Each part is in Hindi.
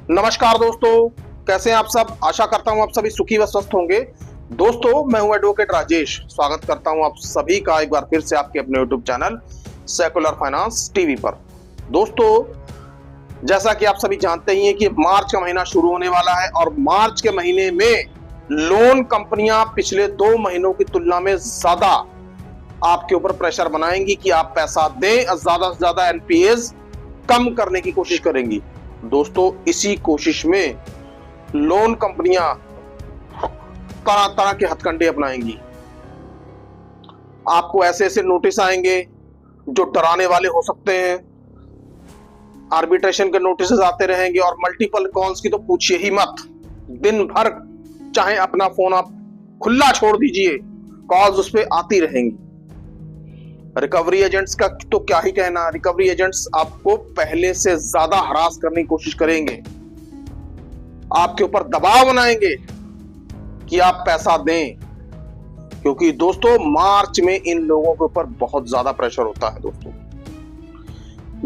नमस्कार दोस्तों, कैसे हैं आप सब। आशा करता हूं आप सभी सुखी व स्वस्थ होंगे। दोस्तों, मैं हूं एडवोकेट राजेश। स्वागत करता हूं आप सभी का एक बार फिर से आपके अपने YouTube channel secular finance TV पर। दोस्तों, जैसा कि आप सभी जानते ही हैं कि मार्च का महीना शुरू होने वाला है और मार्च के महीने में लोन कंपनियां पिछले 2 महीनों की तुलना में ज्यादा आपके ऊपर प्रेशर बनाएंगी कि आप पैसा दें और ज्यादा से ज्यादा एनपीएस कम करने की कोशिश करेंगी। दोस्तों, इसी कोशिश में लोन कंपनियां तरह तरह के हथकंडे अपनाएंगी। आपको ऐसे ऐसे नोटिस आएंगे जो डराने वाले हो सकते हैं। आर्बिट्रेशन के नोटिस आते रहेंगे और मल्टीपल कॉल्स की तो पूछिए ही मत। दिन भर चाहे अपना फोन आप खुला छोड़ दीजिए, कॉल्स उस पर आती रहेंगी। रिकवरी एजेंट्स का तो क्या ही कहना। रिकवरी एजेंट्स आपको पहले से ज्यादा हरास करने की कोशिश करेंगे, आपके ऊपर दबाव बनाएंगे कि आप पैसा दें, क्योंकि दोस्तों मार्च में इन लोगों के ऊपर बहुत ज्यादा प्रेशर होता है। दोस्तों,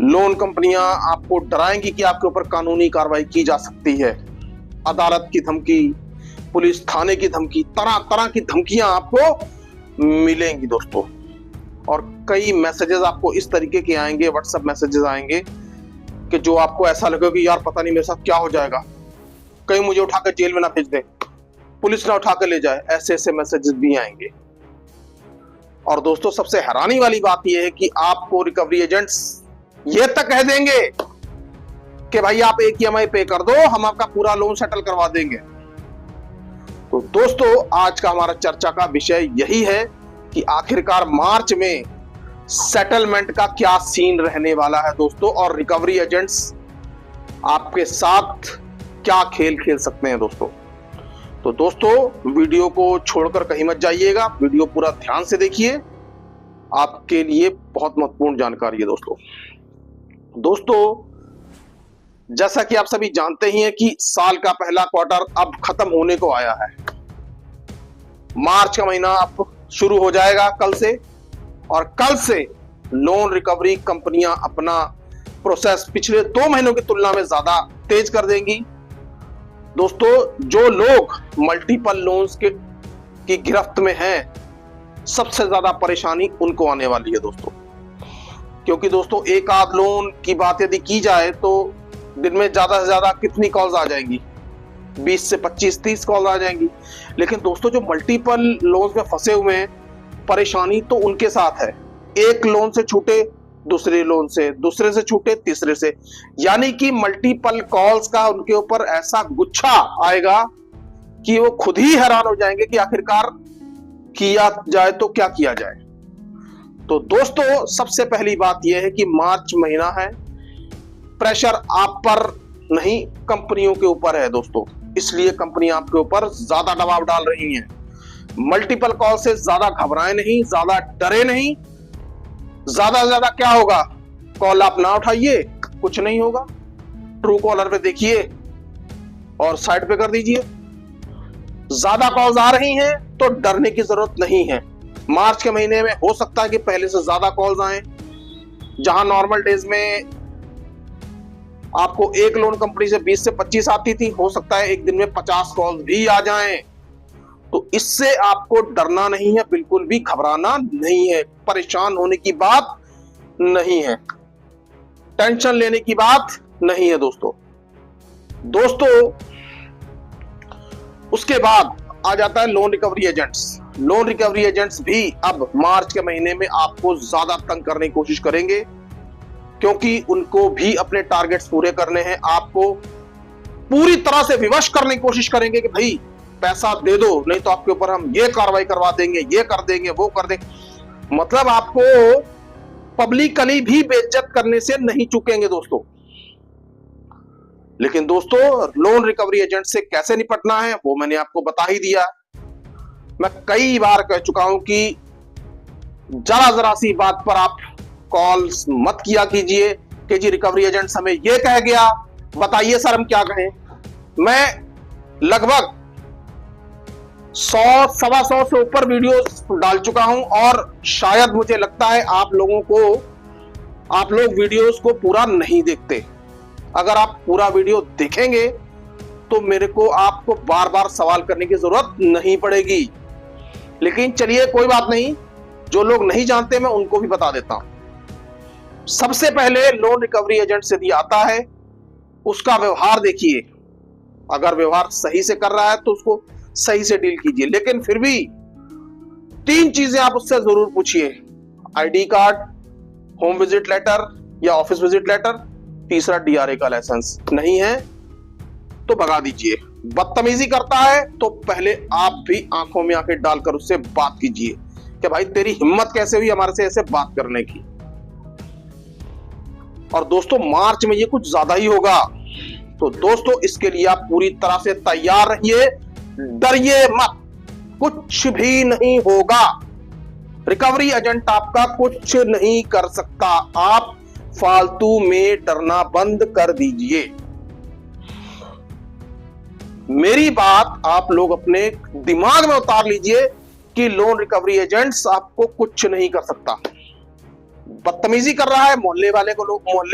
लोन कंपनियां आपको डराएंगी कि आपके ऊपर कानूनी कार्रवाई की जा सकती है। अदालत की धमकी, पुलिस थाने की धमकी, तरह तरह की धमकियां आपको मिलेंगी दोस्तों। और कई मैसेजेस आपको इस तरीके के आएंगे, व्हाट्सएप मैसेजेस आएंगे कि जो आपको ऐसा लगेगा कि यार पता नहीं मेरे साथ क्या हो जाएगा, कहीं मुझे उठाकर जेल में ना भेज दे, पुलिस ना उठाकर ले जाए। ऐसे ऐसे मैसेजेस भी आएंगे। और दोस्तों, सबसे हैरानी वाली बात यह है कि आपको रिकवरी एजेंट्स ये तक कह देंगे कि भाई आप एक ईएमआई पे कर दो, हम आपका पूरा लोन सेटल करवा देंगे। तो दोस्तों, आज का हमारा चर्चा का विषय यही है कि आखिरकार मार्च में सेटलमेंट का क्या सीन रहने वाला है दोस्तों, और रिकवरी एजेंट्स आपके साथ क्या खेल खेल सकते हैं दोस्तों। तो दोस्तों, वीडियो को छोड़कर कहीं मत जाइएगा, वीडियो पूरा ध्यान से देखिए, आपके लिए बहुत महत्वपूर्ण जानकारी है दोस्तों। जैसा कि आप सभी जानते ही हैं कि साल का पहला क्वार्टर अब खत्म होने को आया है। मार्च का महीना अब शुरू हो जाएगा कल से, और कल से लोन रिकवरी कंपनियां अपना प्रोसेस पिछले 2 महीनों की तुलना में ज्यादा तेज कर देंगी। दोस्तों, जो लोग मल्टीपल लोन्स की गिरफ्त में हैं, सबसे ज्यादा परेशानी उनको आने वाली है दोस्तों। क्योंकि दोस्तों, एक आध लोन की बात यदि की जाए तो दिन में ज्यादा से ज्यादा कितनी कॉल्स आ जाएंगी, 20 से 25-30 कॉल आ जाएंगी। लेकिन दोस्तों, जो मल्टीपल लोन्स में फंसे हुए हैं, परेशानी तो उनके साथ है। एक लोन से छूटे दूसरे लोन से, दूसरे से छूटे तीसरे से, यानी कि मल्टीपल कॉल्स का उनके ऊपर ऐसा गुच्छा आएगा कि वो खुद ही हैरान हो जाएंगे कि आखिरकार किया जाए तो क्या किया जाए। तो दोस्तों, सबसे पहली बात यह है कि मार्च महीना है, प्रेशर आप पर नहीं कंपनियों के ऊपर है दोस्तों। इसलिए कंपनियां आपके ऊपर ज्यादा दबाव डाल रही हैं। मल्टीपल कॉल से ज्यादा घबराएं नहीं, ज्यादा डरे नहीं। ज्यादा से ज्यादा क्या होगा, कॉल आप ना उठाइए, कुछ नहीं होगा। ट्रू कॉलर पे देखिए और साइड पे कर दीजिए। ज्यादा कॉल्स आ रही हैं तो डरने की जरूरत नहीं है। मार्च के महीने में हो सकता है कि पहले से ज्यादा कॉल्स आए। जहां नॉर्मल डेज में आपको एक लोन कंपनी से 20 से 25 आती थी, हो सकता है एक दिन में 50 कॉल्स भी आ जाएं। तो इससे आपको डरना नहीं है, बिल्कुल भी घबराना नहीं है, परेशान होने की बात नहीं है, टेंशन लेने की बात नहीं है दोस्तों। उसके बाद आ जाता है loan recovery agents. Loan recovery agents भी अब मार्च के महीने में आपको ज्यादा तंग करने की कोशिश करेंगे, क्योंकि उनको भी अपने टारगेट्स पूरे करने हैं। आपको पूरी तरह से विवश करने की कोशिश करेंगे कि भाई पैसा दे दो, नहीं तो आपके ऊपर हम ये कार्रवाई करवा देंगे, ये कर देंगे, वो कर देंगे। मतलब आपको पब्लिकली भी बेइज्जत करने से नहीं चूकेंगे दोस्तों। लेकिन दोस्तों, लोन रिकवरी एजेंट से कैसे निपटना है वो मैंने आपको बता ही दिया। मैं कई बार कह चुका हूं कि जरा सी बात पर आप कॉल्स मत किया कीजिए कि जी रिकवरी एजेंट हमें ये कह गया, बताइए सर हम क्या कहें। मैं लगभग 100-125 से ऊपर वीडियोस डाल चुका हूं, और शायद मुझे लगता है आप लोग वीडियोस को पूरा नहीं देखते। अगर आप पूरा वीडियो देखेंगे तो मेरे को आपको बार बार सवाल करने की जरूरत नहीं पड़ेगी। लेकिन चलिए कोई बात नहीं, जो लोग नहीं जानते मैं उनको भी बता देता हूं। सबसे पहले लोन रिकवरी एजेंट से यदि आता है, उसका व्यवहार देखिए। अगर व्यवहार सही से कर रहा है तो उसको सही से डील कीजिए। लेकिन फिर भी 3 चीजें आप उससे जरूर पूछिए: ID card, home visit letter या ऑफिस विजिट लेटर, तीसरा डीआरए का लाइसेंस। नहीं है तो भगा दीजिए। बदतमीजी करता है तो पहले आप भी आंखों में आंखें डालकर उससे बात कीजिए कि भाई तेरी हिम्मत कैसे हुई हमारे से ऐसे बात करने की। और दोस्तों मार्च में ये कुछ ज्यादा ही होगा, तो दोस्तों इसके लिए आप पूरी तरह से तैयार रहिए, डरिए मत, कुछ भी नहीं होगा। रिकवरी एजेंट आपका कुछ नहीं कर सकता। आप फालतू में डरना बंद कर दीजिए। मेरी बात आप लोग अपने दिमाग में उतार लीजिए कि लोन रिकवरी एजेंट्स आपको कुछ नहीं कर सकता। बदतमीजी कर रहा है, मोहल्ले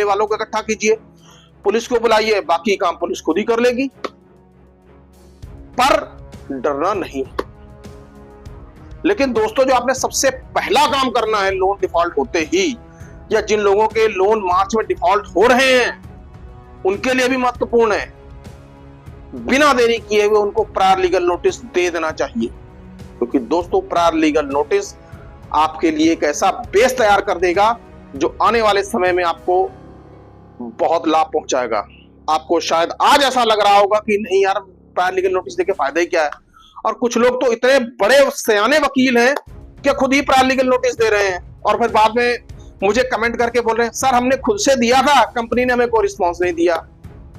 वालों को इकट्ठा कीजिए, पुलिस को बुलाइए, बाकी काम पुलिस खुद ही कर लेगी, पर डरना नहीं। लेकिन दोस्तों जो आपने सबसे पहला काम करना है लोन डिफॉल्ट होते ही, या जिन लोगों के लोन मार्च में डिफॉल्ट हो रहे हैं, उनके लिए भी महत्वपूर्ण है, बिना देरी किए हुए उनको प्रायर लीगल नोटिस दे देना चाहिए। क्योंकि दोस्तों प्रायर लीगल नोटिस आपके लिए एक ऐसा बेस तैयार कर देगा जो आने वाले समय में आपको बहुत लाभ पहुंचाएगा। आपको शायद आज ऐसा लग रहा होगा कि नहीं यार प्रायर लीगल नोटिस देके फायदा ही क्या है, और कुछ लोग तो इतने बड़े सयाने वकील हैं कि खुद ही प्रायर लीगल नोटिस दे रहे हैं और फिर बाद में मुझे कमेंट करके बोल रहे हैं सर हमने खुद से दिया था, कंपनी ने हमें कोई रिस्पॉन्स नहीं दिया।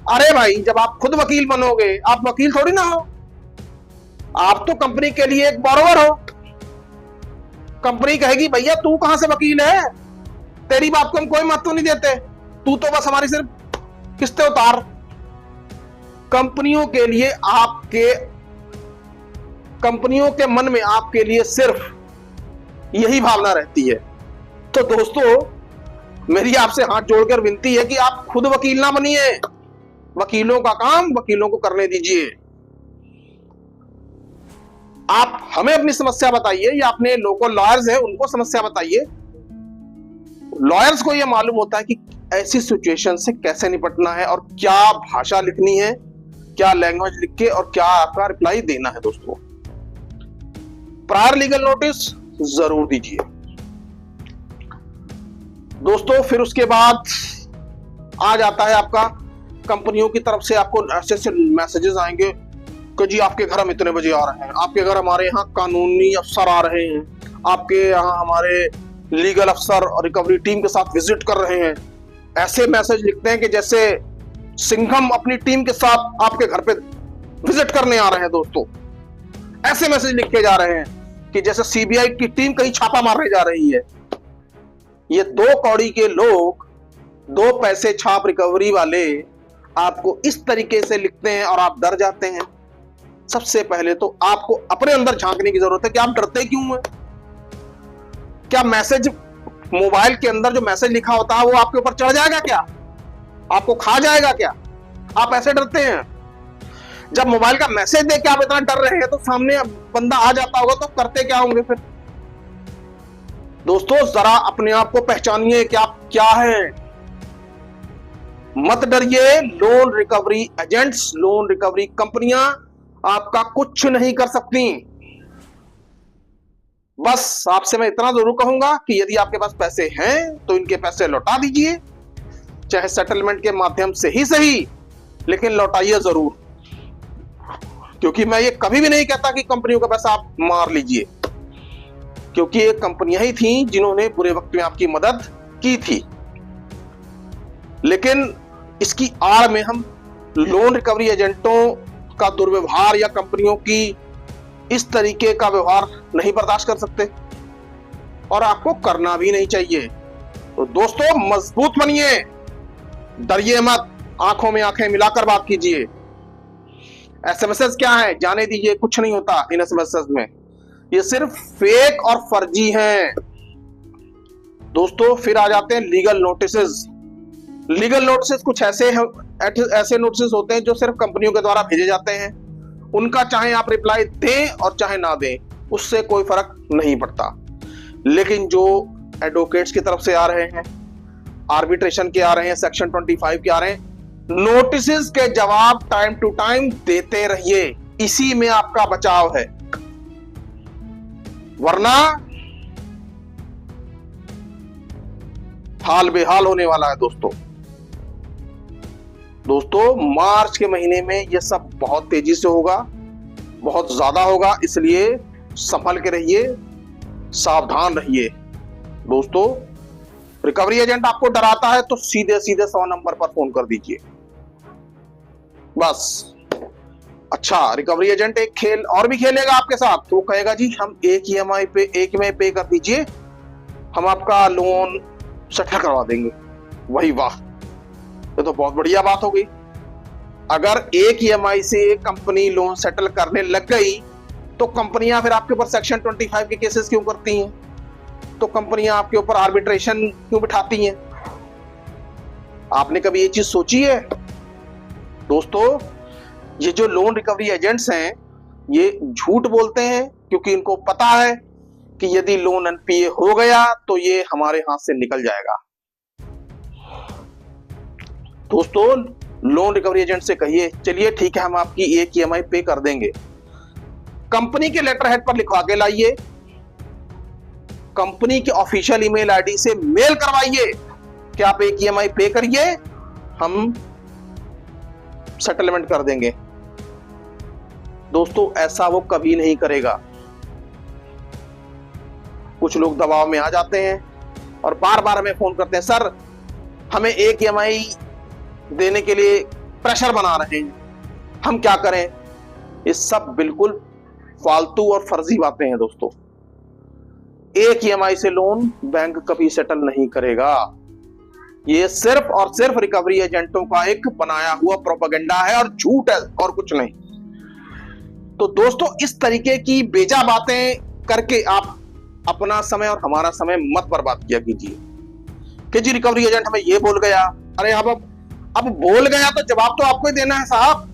अरे भाई जब आप खुद वकील बनोगे, आप वकील थोड़ी ना हो, आप तो कंपनी के लिए एक बोरोवर हो। कंपनी कहेगी भैया तू कहां से वकील है, तेरी बात को हम कोई महत्व नहीं देते, तू तो बस हमारी सिर्फ किस्तें उतार। कंपनियों के मन में आपके लिए सिर्फ यही भावना रहती है। तो दोस्तों मेरी आपसे हाथ जोड़कर विनती है कि आप खुद वकील ना बनिए, वकीलों का काम वकीलों को करने दीजिए। आप हमें अपनी समस्या बताइए या अपने लोकल लॉयर्स हैं उनको समस्या बताइए। लॉयर्स को यह मालूम होता है कि ऐसी सिचुएशन से कैसे निपटना है और क्या भाषा लिखनी है, क्या लैंग्वेज लिख के और क्या आपका रिप्लाई देना है। दोस्तों प्रायर लीगल नोटिस जरूर दीजिए। दोस्तों फिर उसके बाद आ जाता है आपका कंपनियों की तरफ से आपको ऐसे मैसेजेस आएंगे कि जी आपके घर हम इतने बजे आ रहे हैं, आपके घर हमारे यहाँ कानूनी अफसर आ रहे हैं, आपके यहाँ हमारे लीगल अफसर और रिकवरी टीम के साथ विजिट कर रहे हैं। ऐसे मैसेज लिखते हैं कि जैसे सिंघम अपनी टीम के साथ आपके घर पे विजिट करने आ रहे हैं। दोस्तों ऐसे मैसेज लिख के जा रहे हैं कि जैसे सीबीआई की टीम कहीं छापा मारने जा रही है। ये 2 कौड़ी के लोग, 2 पैसे छाप रिकवरी वाले आपको इस तरीके से लिखते हैं और आप डर जाते हैं। सबसे पहले तो आपको अपने अंदर झांकने की जरूरत है कि आप डरते क्यों हैं। क्या मैसेज मोबाइल के अंदर जो मैसेज लिखा होता है वो आपके ऊपर चढ़ जाएगा क्या, आपको खा जाएगा क्या, आप ऐसे डरते हैं। जब मोबाइल का मैसेज देख के आप इतना डर रहे हैं तो सामने बंदा आ जाता होगा तो करते क्या होंगे फिर। दोस्तों जरा अपने आप को पहचानिए कि आप क्या हैं। मत डरिए। Loan recovery agents, loan recovery कंपनियां आपका कुछ नहीं कर सकती। बस आपसे मैं इतना जरूर कहूंगा कि यदि आपके पास पैसे हैं तो इनके पैसे लौटा दीजिए, चाहे सेटलमेंट के माध्यम से ही सही, लेकिन लौटाइए जरूर। क्योंकि मैं ये कभी भी नहीं कहता कि कंपनियों का पैसा आप मार लीजिए, क्योंकि ये कंपनियां ही थी जिन्होंने बुरे वक्त में आपकी मदद की थी। लेकिन इसकी आड़ में हम लोन रिकवरी एजेंटों का दुर्व्यवहार या कंपनियों की इस तरीके का व्यवहार नहीं बर्दाश्त कर सकते और आपको करना भी नहीं चाहिए। तो दोस्तों मजबूत बनिए, डरिए मत, आंखों में आंखें मिलाकर बात कीजिए। एसएमएस क्या है जाने दीजिए, कुछ नहीं होता इन एसएमएस में, ये सिर्फ फेक और फर्जी हैं। दोस्तों फिर आ जाते हैं लीगल नोटिसेस। लीगल नोटिसेस कुछ ऐसे ऐसे नोटिस होते हैं जो सिर्फ कंपनियों के द्वारा भेजे जाते हैं, उनका चाहे आप रिप्लाई दें और चाहे ना दें, उससे कोई फर्क नहीं पड़ता। लेकिन जो एडवोकेट्स की तरफ से आ रहे हैं, आर्बिट्रेशन के आ रहे हैं, सेक्शन 25 के आ रहे हैं, नोटिस के जवाब टाइम टू टाइम देते रहिए, इसी में आपका बचाव है। वरना हाल बेहाल होने वाला है दोस्तों। मार्च के महीने में यह सब बहुत तेजी से होगा, बहुत ज्यादा होगा, इसलिए संभल के रहिए, सावधान रहिए दोस्तों। रिकवरी एजेंट आपको डराता है तो सीधे सीधे 100 नंबर पर फोन कर दीजिए बस। अच्छा, रिकवरी एजेंट एक खेल और भी खेलेगा आपके साथ, तो वो कहेगा जी हम एक EMI पे, एक में पे कर दीजिए, हम आपका लोन सेटल करवा देंगे। वही वाह, ये तो बहुत बढ़िया बात हो गई। अगर एक EMI से कंपनी लोन सेटल करने लग गई तो कंपनियां फिर आपके ऊपर सेक्शन 25 के केसेस क्यों करती हैं? तो कंपनियां आपके ऊपर आर्बिट्रेशन क्यों बिठाती हैं? आपने कभी ये चीज सोची है दोस्तों? ये जो लोन रिकवरी एजेंट्स हैं ये झूठ बोलते हैं, क्योंकि इनको पता है कि यदि लोन NPA हो गया तो ये हमारे हाथ से निकल जाएगा। दोस्तों, लोन रिकवरी एजेंट से कहिए चलिए ठीक है हम आपकी एक EMI पे कर देंगे, कंपनी के लेटर हेड पर लिखवा के लाइए, कंपनी के ऑफिशियल ईमेल आईडी से मेल करवाइए कि आप एक EMI पे करिए, हम सेटलमेंट कर देंगे। दोस्तों, ऐसा वो कभी नहीं करेगा। कुछ लोग दबाव में आ जाते हैं और बार बार हमें फोन करते हैं, सर हमें एक EMI देने के लिए प्रेशर बना रहे हैं, हम क्या करें? ये सब बिल्कुल फालतू और फर्जी बातें हैं दोस्तों। एक EMI से लोन बैंक कभी सेटल नहीं करेगा। ये सिर्फ और सिर्फ रिकवरी एजेंटों का एक बनाया हुआ प्रोपेगेंडा है और झूठ है और कुछ नहीं। तो दोस्तों, इस तरीके की बेजा बातें करके आप अपना समय और हमारा समय मत बर्बाद किया कीजिए कि जी रिकवरी एजेंट हमें ये बोल गया। अरे अब बोल गया तो जवाब तो आपको ही देना है साहब।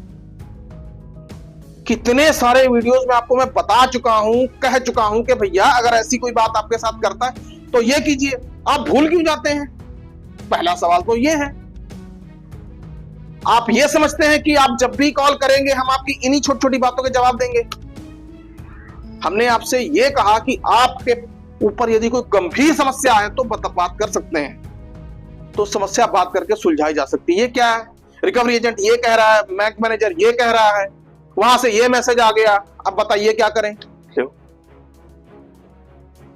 कितने सारे वीडियोस में आपको मैं बता चुका हूं, कह चुका हूं कि भैया अगर ऐसी कोई बात आपके साथ करता है तो ये कीजिए। आप भूल क्यों जाते हैं? पहला सवाल तो ये है, आप ये समझते हैं कि आप जब भी कॉल करेंगे हम आपकी इन्हीं छोटी छोटी बातों के जवाब देंगे? हमने आपसे ये कहा कि आपके ऊपर यदि कोई गंभीर समस्या है तो बात कर सकते हैं, तो समस्या बात करके सुलझाई जा सकती है। ये क्या है? रिकवरी एजेंट ये कह रहा है, बैंक मैनेजर ये कह रहा है, वहां से ये मैसेज आ गया, अब बताइए क्या करें?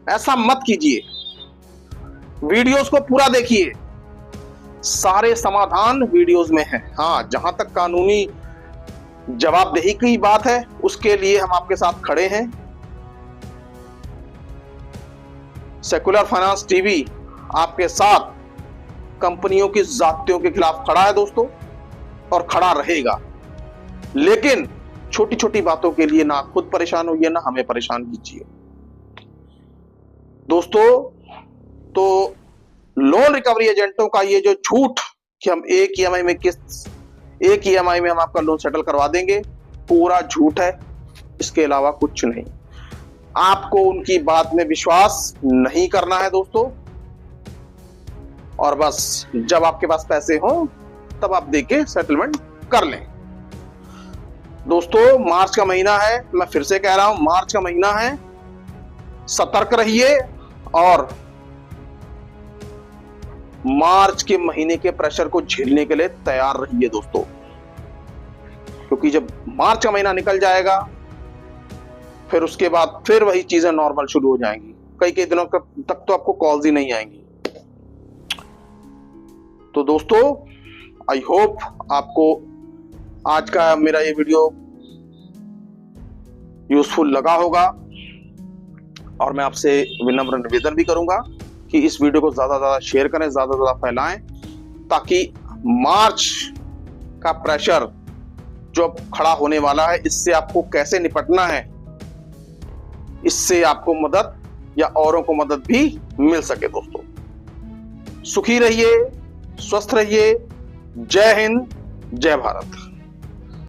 ऐसा मत कीजिए, वीडियोस को पूरा देखिए, सारे समाधान वीडियोस में है। हाँ, जहां तक कानूनी जवाबदेही की बात है उसके लिए हम आपके साथ खड़े हैं। सेकुलर फाइनेंस टीवी आपके साथ कंपनियों की जातियों के खिलाफ खड़ा है दोस्तों, और खड़ा रहेगा। लेकिन छोटी छोटी बातों के लिए ना खुद परेशान होइए ना हमें परेशान कीजिए दोस्तों। तो लोन रिकवरी एजेंटों का ये जो झूठ कि हम एक EMI में हम आपका लोन सेटल करवा देंगे, पूरा झूठ है, इसके अलावा कुछ नहीं। आपको उनकी बात में विश्वास नहीं करना है दोस्तों, और बस जब आपके पास पैसे हो तब आप देके सेटलमेंट कर लें। दोस्तों, मार्च का महीना है, मैं फिर से कह रहा हूं मार्च का महीना है, सतर्क रहिए और मार्च के महीने के प्रेशर को झेलने के लिए तैयार रहिए दोस्तों, क्योंकि जब मार्च का महीना निकल जाएगा फिर उसके बाद फिर वही चीजें नॉर्मल शुरू हो जाएंगी। कई दिनों तक तो आपको कॉल्स ही नहीं आएंगी। तो दोस्तों, आई होप आपको आज का मेरा ये वीडियो यूजफुल लगा होगा, और मैं आपसे विनम्र निवेदन भी करूंगा कि इस वीडियो को ज्यादा ज्यादा शेयर करें, ज्यादा ज्यादा फैलाएं, ताकि मार्च का प्रेशर जो खड़ा होने वाला है इससे आपको कैसे निपटना है, इससे आपको मदद या औरों को मदद भी मिल सके। दोस्तों, सुखी रहिए, स्वस्थ रहिए, जय हिंद, जय भारत।